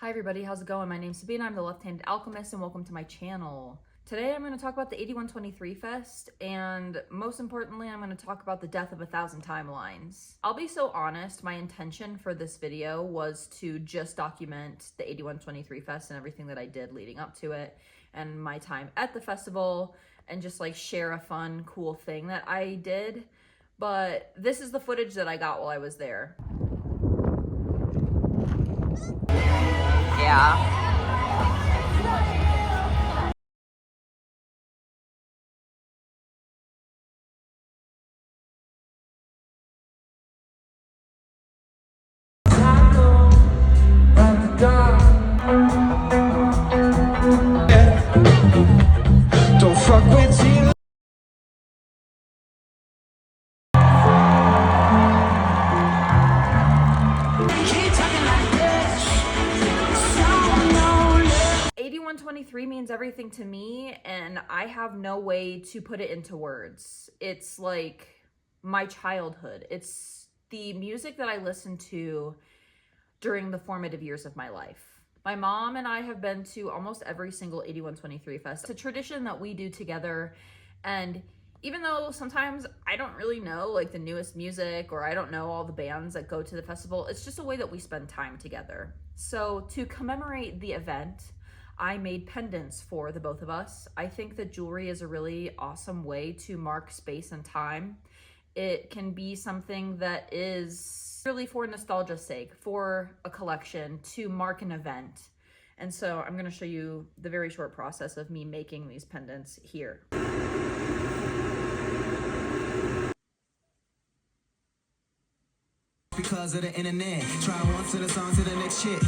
Hi everybody, how's it going? My name's Sabina, I'm the Left-Handed Alchemist, and welcome to my channel. Today I'm going to talk about the 8123 Fest, and most importantly, I'm going to talk about the death of 1,000 timelines. I'll be so honest, my intention for this video was to just document the 8123 Fest and everything that I did leading up to it, and my time at the festival, and just like share a fun, cool thing that I did. But this is the footage that I got while I was there. Yeah. 8123 means everything to me, and I have no way to put it into words. It's like my childhood. It's the music that I listened to during the formative years of my life. My mom and I have been to almost every single 8123 Fest. It's a tradition that we do together, and even though sometimes I don't really know like the newest music or I don't know all the bands that go to the festival, it's just a way that we spend time together. So to commemorate the event, I made pendants for the both of us. I think that jewelry is a really awesome way to mark space and time. It can be something that is really for nostalgia's sake, for a collection, to mark an event. And so I'm gonna show you the very short process of me making these pendants here. Because of the internet, try once to the song to the next shit.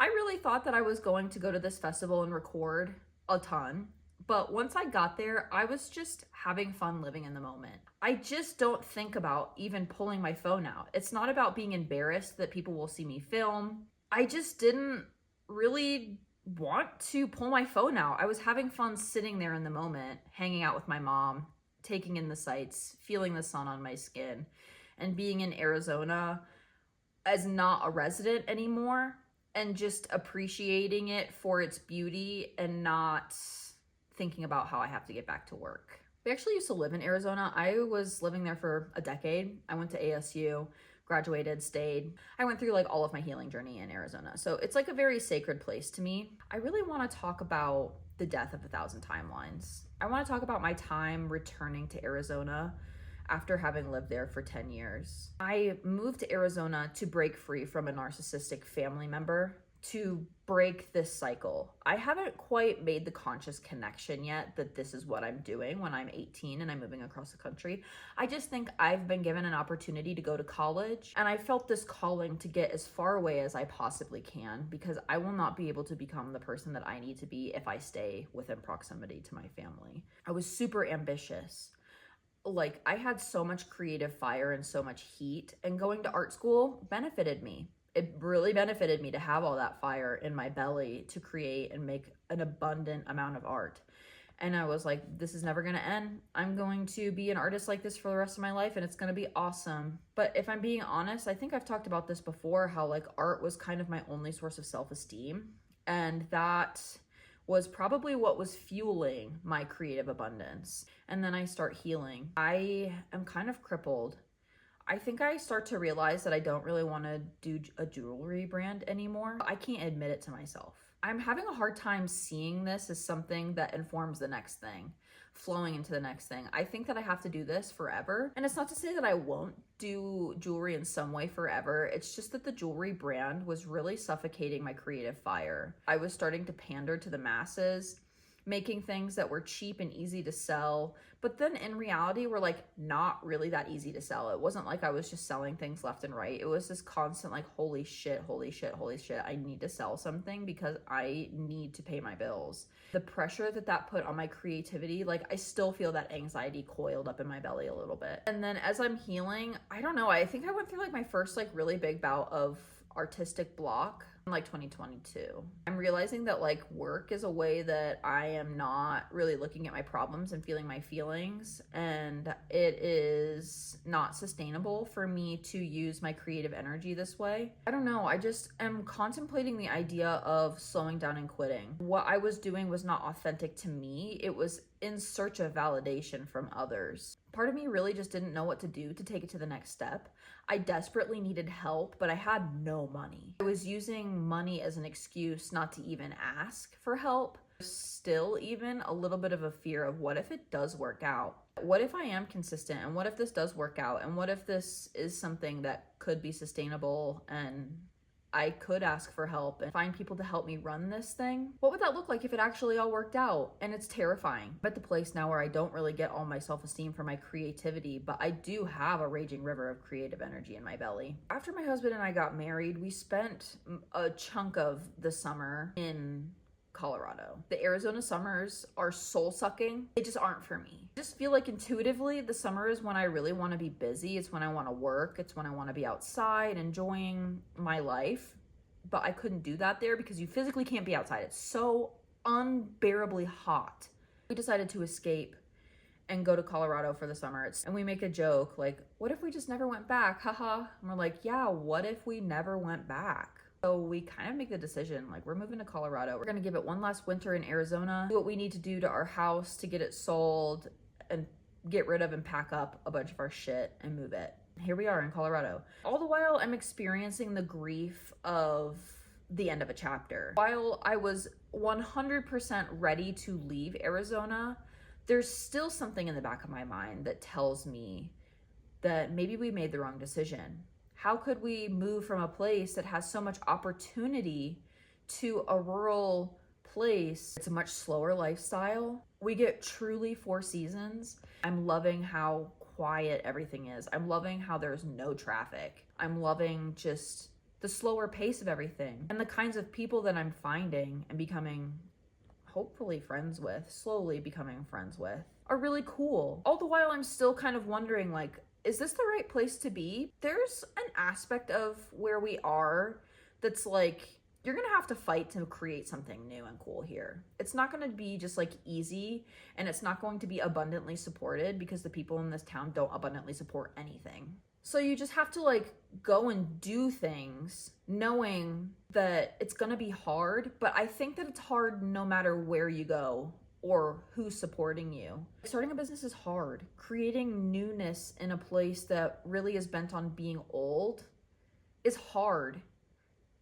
I really thought that I was going to go to this festival and record a ton, but once I got there, I was just having fun living in the moment. I just don't think about even pulling my phone out. It's not about being embarrassed that people will see me film. I just didn't really want to pull my phone out. I was having fun sitting there in the moment, hanging out with my mom, taking in the sights, feeling the sun on my skin, and being in Arizona as not a resident anymore, and just appreciating it for its beauty and not thinking about how I have to get back to work. We actually used to live in Arizona. I was living there for a decade. I went to ASU, graduated, stayed. I went through like all of my healing journey in Arizona. So it's like a very sacred place to me. I really want to talk about the death of 1,000 timelines. I want to talk about my time returning to Arizona after having lived there for 10 years. I moved to Arizona to break free from a narcissistic family member to break this cycle. I haven't quite made the conscious connection yet that this is what I'm doing when I'm 18 and I'm moving across the country. I just think I've been given an opportunity to go to college, and I felt this calling to get as far away as I possibly can, because I will not be able to become the person that I need to be if I stay within proximity to my family. I was super ambitious. Like, I had so much creative fire and so much heat, and going to art school benefited me. It really benefited me to have all that fire in my belly to create and make an abundant amount of art. And I was like, this is never going to end. I'm going to be an artist like this for the rest of my life, and it's going to be awesome. But if I'm being honest, I think I've talked about this before, how like art was kind of my only source of self-esteem. And that was probably what was fueling my creative abundance. And then I start healing. I am kind of crippled. I think I start to realize that I don't really want to do a jewelry brand anymore. I can't admit it to myself. I'm having a hard time seeing this as something that informs the next thing, flowing into the next thing. I think that I have to do this forever. And it's not to say that I won't do jewelry in some way forever. It's just that the jewelry brand was really suffocating my creative fire. I was starting to pander to the masses, making things that were cheap and easy to sell, but then in reality were like not really that easy to sell. It wasn't like I was just selling things left and right. It was this constant like, holy shit, holy shit, holy shit, I need to sell something because I need to pay my bills. The pressure that put on my creativity, like I still feel that anxiety coiled up in my belly a little bit. And then as I'm healing, I don't know, I think I went through like my first like really big bout of artistic block in like 2022. I'm realizing that like work is a way that I am not really looking at my problems and feeling my feelings, and it is not sustainable for me to use my creative energy this way. I don't know, I just am contemplating the idea of slowing down and quitting. What I was doing was not authentic to me. It was in search of validation from others. Part of me really just didn't know what to do to take it to the next step. I desperately needed help, but I had no money. I was using money as an excuse not to even ask for help. Still even a little bit of a fear of what if it does work out? What if I am consistent? And what if this does work out? And what if this is something that could be sustainable and I could ask for help and find people to help me run this thing? What would that look like if it actually all worked out? And it's terrifying. I'm at the place now where I don't really get all my self-esteem for my creativity, but I do have a raging river of creative energy in my belly. After my husband and I got married, we spent a chunk of the summer in Colorado. The Arizona summers are soul-sucking. They just aren't for me. I just feel like intuitively the summer is when I really want to be busy. It's when I want to work. It's when I want to be outside enjoying my life. But I couldn't do that there because you physically can't be outside. It's so unbearably hot. We decided to escape and go to Colorado for the summer. And we make a joke like, what if we just never went back? Haha. And we're like, yeah, what if we never went back? So we kind of make the decision, like, we're moving to Colorado. We're going to give it one last winter in Arizona, do what we need to do to our house to get it sold and get rid of and pack up a bunch of our shit and move it. Here we are in Colorado. All the while I'm experiencing the grief of the end of a chapter. While I was 100% ready to leave Arizona, there's still something in the back of my mind that tells me that maybe we made the wrong decision. How could we move from a place that has so much opportunity to a rural place? It's a much slower lifestyle. We get truly 4 seasons. I'm loving how quiet everything is. I'm loving how there's no traffic. I'm loving just the slower pace of everything. And the kinds of people that I'm finding and becoming hopefully friends with, slowly becoming friends with, are really cool. All the while I'm still kind of wondering, like, is this the right place to be? There's an aspect of where we are that's like, you're gonna have to fight to create something new and cool here. It's not gonna be just like easy, and it's not going to be abundantly supported because the people in this town don't abundantly support anything. So you just have to like go and do things knowing that it's gonna be hard, but I think that it's hard no matter where you go or who's supporting you. Starting a business is hard. Creating newness in a place that really is bent on being old is hard,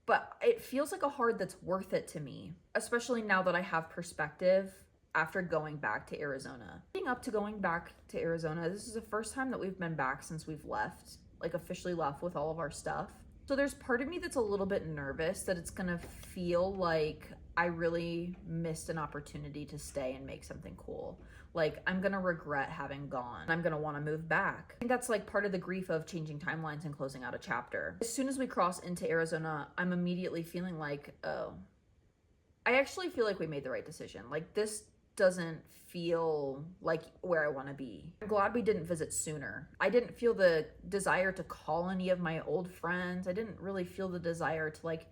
but it feels like a hard that's worth it to me, especially now that I have perspective after going back to Arizona. Leading up to going back to Arizona, this is the first time that we've been back since we've left, like officially left with all of our stuff. So there's part of me that's a little bit nervous that it's gonna feel like I really missed an opportunity to stay and make something cool. Like, I'm gonna regret having gone. I'm gonna wanna move back. I think that's like part of the grief of changing timelines and closing out a chapter. As soon as we cross into Arizona, I'm immediately feeling like, oh, I actually feel like we made the right decision. Like, this doesn't feel like where I want to be. I'm glad we didn't visit sooner. I didn't feel the desire to call any of my old friends. I didn't really feel the desire to like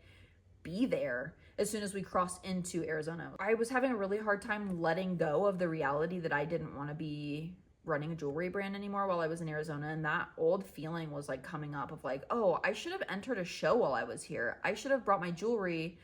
be there as soon as we crossed into Arizona. I was having a really hard time letting go of the reality that I didn't want to be running a jewelry brand anymore while I was in Arizona, and that old feeling was like coming up of like, oh, I should have entered a show while I was here. I should have brought my jewelry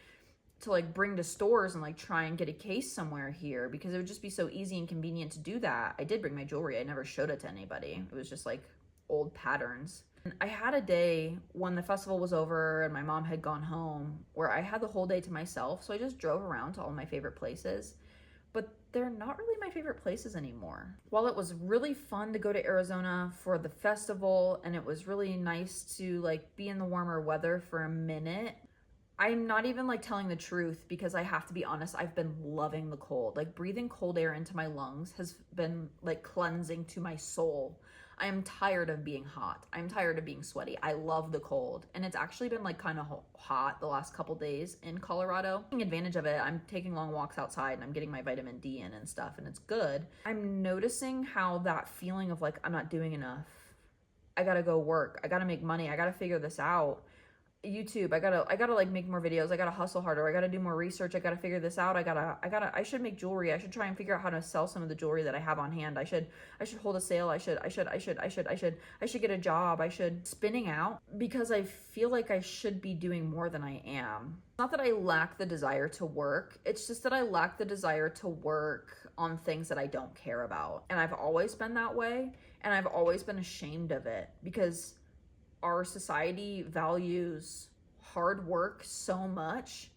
to like bring to stores and like try and get a case somewhere here, because it would just be so easy and convenient to do that. I did bring my jewelry. I never showed it to anybody. It was just like old patterns. And I had a day when the festival was over and my mom had gone home where I had the whole day to myself. So I just drove around to all my favorite places, but they're not really my favorite places anymore. While it was really fun to go to Arizona for the festival and it was really nice to like be in the warmer weather for a minute, I'm not even like telling the truth, because I have to be honest, I've been loving the cold. Like, breathing cold air into my lungs has been like cleansing to my soul. I am tired of being hot. I'm tired of being sweaty. I love the cold. And it's actually been like kind of hot the last couple days in Colorado. Taking advantage of it, I'm taking long walks outside and I'm getting my vitamin D in and stuff, and it's good. I'm noticing how that feeling of like, I'm not doing enough. I gotta go work. I gotta make money. I gotta figure this out. YouTube, I gotta like make more videos. I gotta hustle harder. I gotta do more research. I gotta figure this out. I should make jewelry. I should try and figure out how to sell some of the jewelry that I have on hand. I should hold a sale. I should get a job. I should spinning out, because I feel like I should be doing more than I am. Not that I lack the desire to work. It's just that I lack the desire to work on things that I don't care about. And I've always been that way, and I've always been ashamed of it, because our society values hard work so much,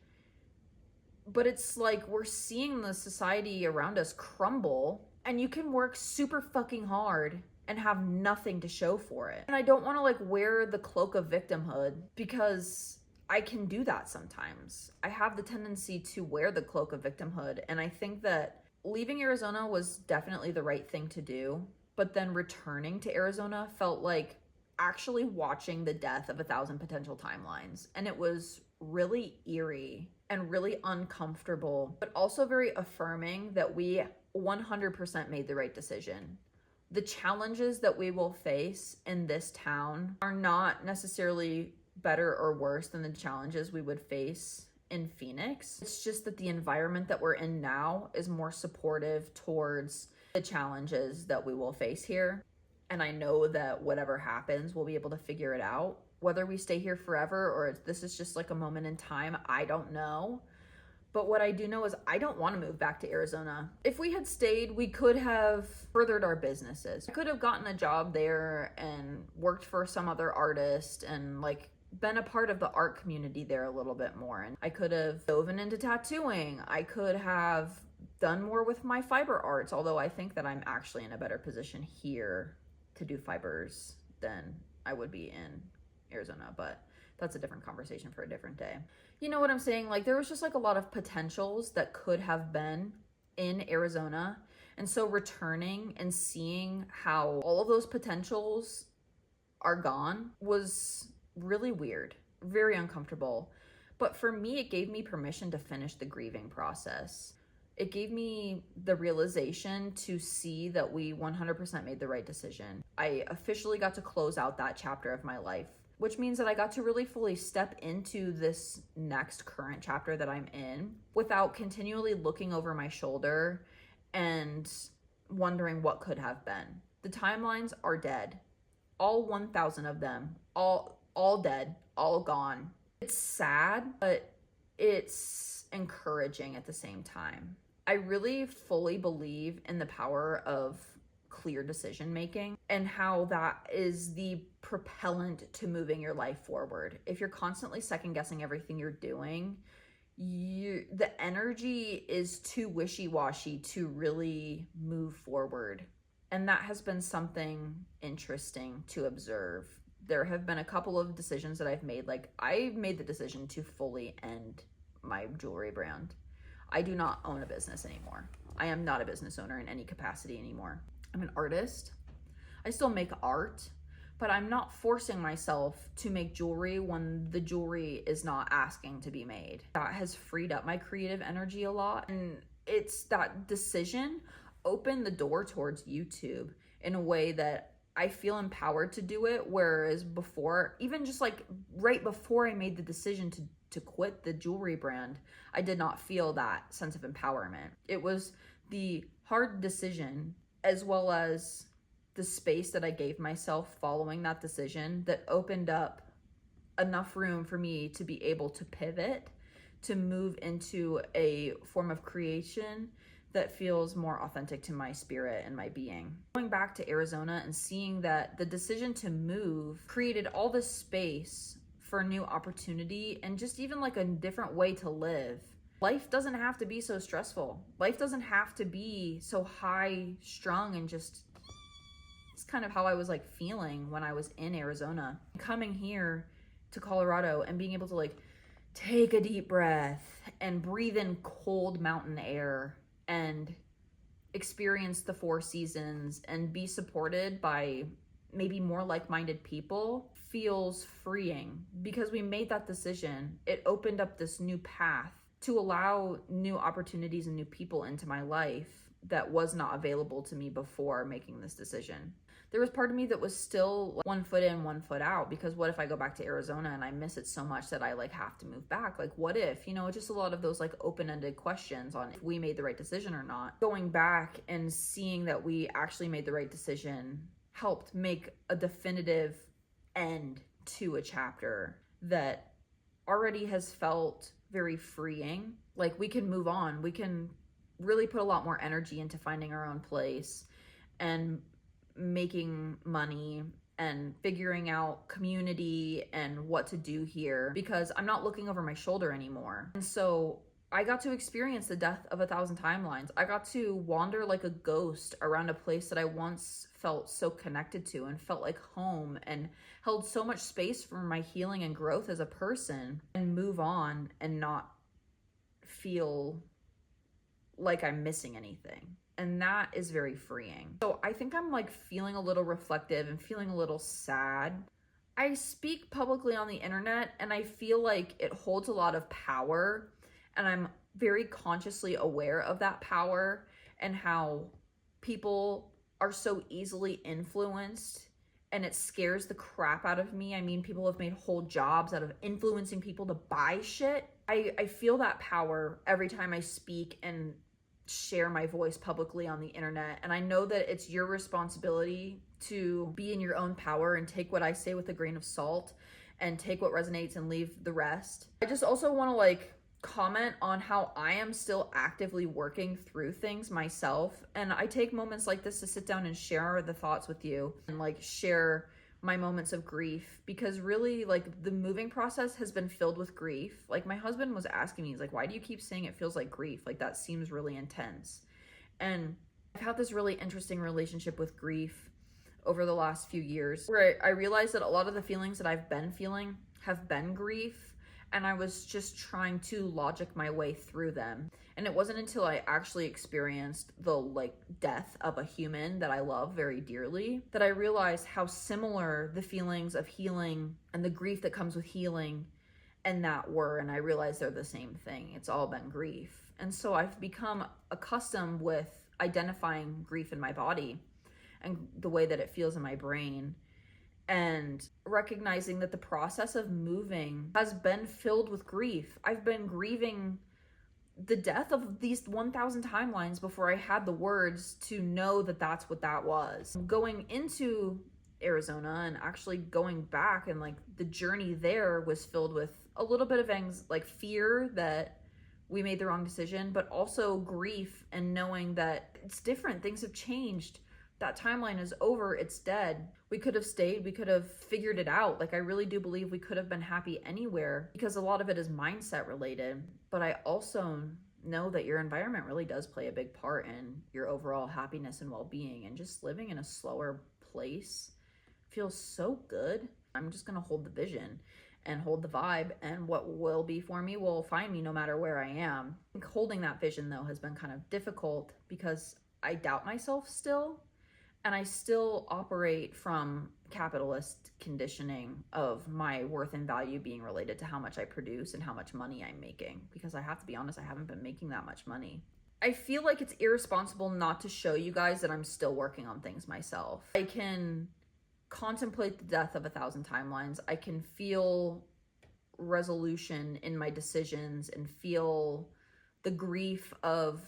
but it's like we're seeing the society around us crumble, and you can work super fucking hard and have nothing to show for it. And I don't want to like wear the cloak of victimhood, because I can do that sometimes. I have the tendency to wear the cloak of victimhood, and I think that leaving Arizona was definitely the right thing to do, but then returning to Arizona felt like actually watching the death of 1,000 potential timelines. And it was really eerie and really uncomfortable, but also very affirming that we 100% made the right decision. The challenges that we will face in this town are not necessarily better or worse than the challenges we would face in Phoenix. It's just that the environment that we're in now is more supportive towards the challenges that we will face here. And I know that whatever happens, we'll be able to figure it out. Whether we stay here forever or this is just like a moment in time, I don't know. But what I do know is I don't want to move back to Arizona. If we had stayed, we could have furthered our businesses. I could have gotten a job there and worked for some other artist and like been a part of the art community there a little bit more. And I could have dove into tattooing. I could have done more with my fiber arts, although I think that I'm actually in a better position here to do fibers than I would be in Arizona, but that's a different conversation for a different day. You know what I'm saying? Like, there was just like a lot of potentials that could have been in Arizona. And so returning and seeing how all of those potentials are gone was really weird, very uncomfortable. But for me, it gave me permission to finish the grieving process. It gave me the realization to see that we 100% made the right decision. I officially got to close out that chapter of my life, which means that I got to really fully step into this next current chapter that I'm in without continually looking over my shoulder and wondering what could have been. The timelines are dead. All 1,000 of them, all dead, all gone. It's sad, but it's encouraging at the same time. I really fully believe in the power of clear decision making and how that is the propellant to moving your life forward. If you're constantly second guessing everything you're doing, the energy is too wishy-washy to really move forward. And that has been something interesting to observe There have been a couple of decisions that I've made. Like, I made the decision to fully end my jewelry brand. I do not own a business anymore. I am not a business owner in any capacity anymore. I'm an artist. I still make art, but I'm not forcing myself to make jewelry when the jewelry is not asking to be made. That has freed up my creative energy a lot. And it's that decision opened the door towards YouTube in a way that I feel empowered to do it. Whereas before, even just like right before I made the decision to quit the jewelry brand, I did not feel that sense of empowerment. It was the hard decision as well as the space that I gave myself following that decision that opened up enough room for me to be able to pivot, to move into a form of creation that feels more authentic to my spirit and my being. Going back to Arizona and seeing that the decision to move created all this space for new opportunity and just even like a different way to live. Life doesn't have to be so stressful. Life doesn't have to be so high strung and just, it's kind of how I was like feeling when I was in Arizona. Coming here to Colorado and being able to like take a deep breath and breathe in cold mountain air and experience the four seasons and be supported by maybe more like-minded people feels freeing. Because we made that decision, it opened up this new path to allow new opportunities and new people into my life that was not available to me before making this decision. There was part of me that was still one foot in, one foot out, because what if I go back to Arizona and I miss it so much that I like have to move back? Like, what if, just a lot of those like open-ended questions on if we made the right decision or not. Going back and seeing that we actually made the right decision helped make a definitive end to a chapter that already has felt very freeing. Like, we can move on. We can really put a lot more energy into finding our own place and making money and figuring out community and what to do here, because I'm not looking over my shoulder anymore. And so I got to experience the death of 1,000 timelines. I got to wander like a ghost around a place that I once felt so connected to and felt like home and held so much space for my healing and growth as a person, and move on and not feel like I'm missing anything. And that is very freeing. So I think I'm like feeling a little reflective and feeling a little sad. I speak publicly on the internet and I feel like it holds a lot of power, and I'm very consciously aware of that power and how people are so easily influenced, and it scares the crap out of me. I mean, people have made whole jobs out of influencing people to buy shit. I feel that power every time I speak and share my voice publicly on the internet. And I know that it's your responsibility to be in your own power and take what I say with a grain of salt and take what resonates and leave the rest. I just also want to like comment on how I am still actively working through things myself. And I take moments like this to sit down and share the thoughts with you and like share my moments of grief, because really like the moving process has been filled with grief. Like, my husband was asking me, he's like, why do you keep saying it feels like grief? Like, that seems really intense. And I've had this really interesting relationship with grief over the last few years, where I realized that a lot of the feelings that I've been feeling have been grief, and I was just trying to logic my way through them. And it wasn't until I actually experienced the like death of a human that I love very dearly that I realized how similar the feelings of healing and the grief that comes with healing and that were. And I realized they're the same thing. It's all been grief. And so I've become accustomed with identifying grief in my body and the way that it feels in my brain, and recognizing that the process of moving has been filled with grief. I've been grieving the death of these 1,000 timelines before I had the words to know that that's what that was. Going into Arizona and actually going back, and like the journey there was filled with a little bit of fear that we made the wrong decision, but also grief and knowing that it's different. Things have changed. That timeline is over. It's dead. We could have stayed. We could have figured it out. Like, I really do believe we could have been happy anywhere, because a lot of it is mindset related. But I also know that your environment really does play a big part in your overall happiness and well-being, and just living in a slower place feels so good. I'm just going to hold the vision and hold the vibe, and what will be for me will find me no matter where I am. I think holding that vision, though, has been kind of difficult because I doubt myself still, and I still operate from capitalist conditioning of my worth and value being related to how much I produce and how much money I'm making, because I have to be honest, I haven't been making that much money. I feel like it's irresponsible not to show you guys that I'm still working on things myself. I can contemplate the death of 1,000 timelines. I can feel resolution in my decisions and feel the grief of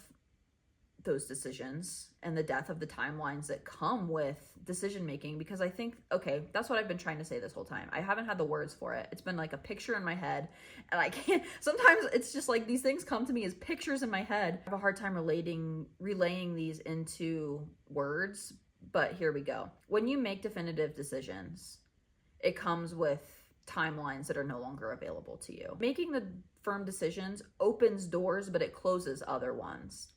those decisions and the death of the timelines that come with decision making, because I think, okay, that's what I've been trying to say this whole time. I haven't had the words for it. It's been like a picture in my head, and I can't, sometimes it's just like these things come to me as pictures in my head. I have a hard time relaying these into words, but here we go. When you make definitive decisions, it comes with timelines that are no longer available to you. Making the firm decisions opens doors, but it closes other ones.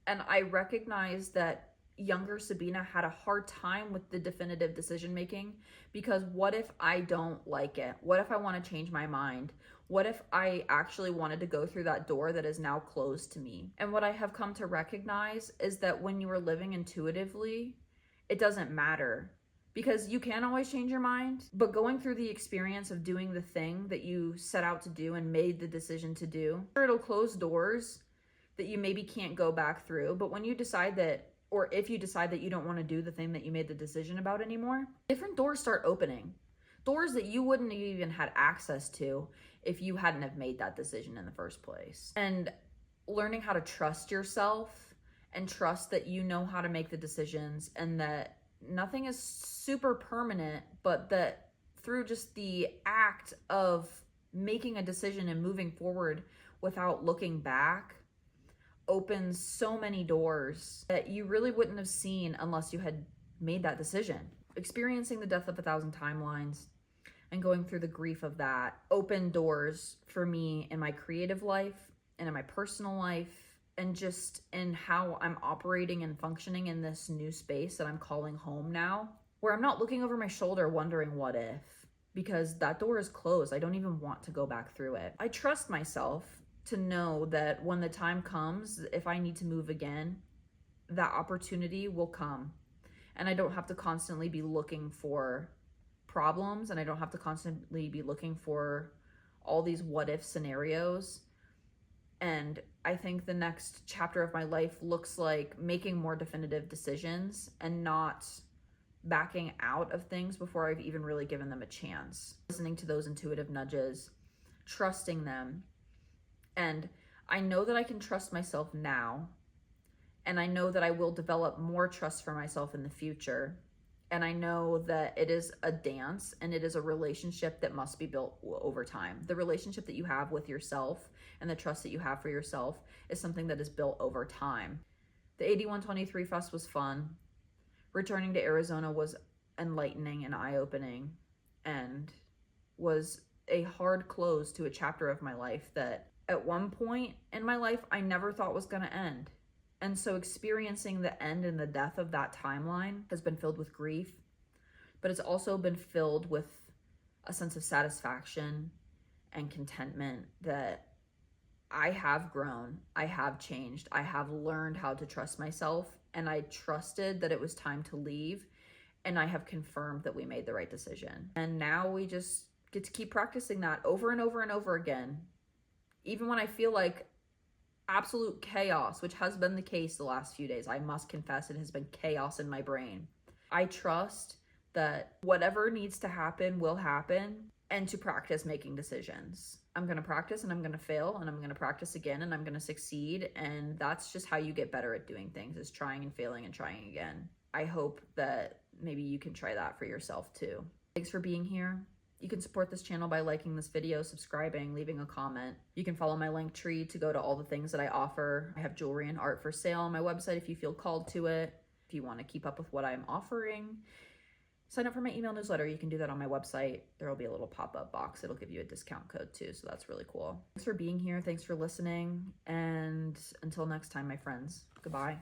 And I recognize that younger Sabina had a hard time with the definitive decision making, because what if I don't like it? What if I want to change my mind? What if I actually wanted to go through that door that is now closed to me? And what I have come to recognize is that when you are living intuitively, it doesn't matter, because you can always change your mind, but going through the experience of doing the thing that you set out to do and made the decision to do, it'll close doors that you maybe can't go back through. But when you decide that, or if you decide that you don't want to do the thing that you made the decision about anymore, different doors start opening. Doors that you wouldn't have even had access to if you hadn't have made that decision in the first place. And learning how to trust yourself and trust that you know how to make the decisions, and that nothing is super permanent, but that through just the act of making a decision and moving forward without looking back opens so many doors that you really wouldn't have seen unless you had made that decision. Experiencing the death of 1,000 timelines and going through the grief of that opened doors for me in my creative life and in my personal life, and just in how I'm operating and functioning in this new space that I'm calling home now, where I'm not looking over my shoulder wondering what if, because that door is closed. I don't even want to go back through it. I trust myself to know that when the time comes, if I need to move again, that opportunity will come. And I don't have to constantly be looking for problems, and I don't have to constantly be looking for all these what if scenarios. And I think the next chapter of my life looks like making more definitive decisions and not backing out of things before I've even really given them a chance. Listening to those intuitive nudges, trusting them. And I know that I can trust myself now, and I know that I will develop more trust for myself in the future. And I know that it is a dance, and it is a relationship that must be built over time. The relationship that you have with yourself and the trust that you have for yourself is something that is built over time. The 8123 Fest was fun. Returning to Arizona was enlightening and eye-opening, and was a hard close to a chapter of my life that at one point in my life I never thought was going to end. And so experiencing the end and the death of that timeline has been filled with grief, but it's also been filled with a sense of satisfaction and contentment that I have grown, I have changed, I have learned how to trust myself, and I trusted that it was time to leave, and I have confirmed that we made the right decision. And now we just get to keep practicing that over and over and over again. Even when I feel like absolute chaos, which has been the case the last few days, I must confess it has been chaos in my brain. I trust that whatever needs to happen will happen, and to practice making decisions. I'm going to practice, and I'm going to fail, and I'm going to practice again, and I'm going to succeed. And that's just how you get better at doing things, is trying and failing and trying again. I hope that maybe you can try that for yourself too. Thanks for being here. You can support this channel by liking this video, subscribing, leaving a comment. You can follow my link tree to go to all the things that I offer. I have jewelry and art for sale on my website if you feel called to it. If you want to keep up with what I'm offering, sign up for my email newsletter. You can do that on my website. There will be a little pop-up box. It'll give you a discount code too, so that's really cool. Thanks for being here. Thanks for listening. And until next time, my friends, goodbye.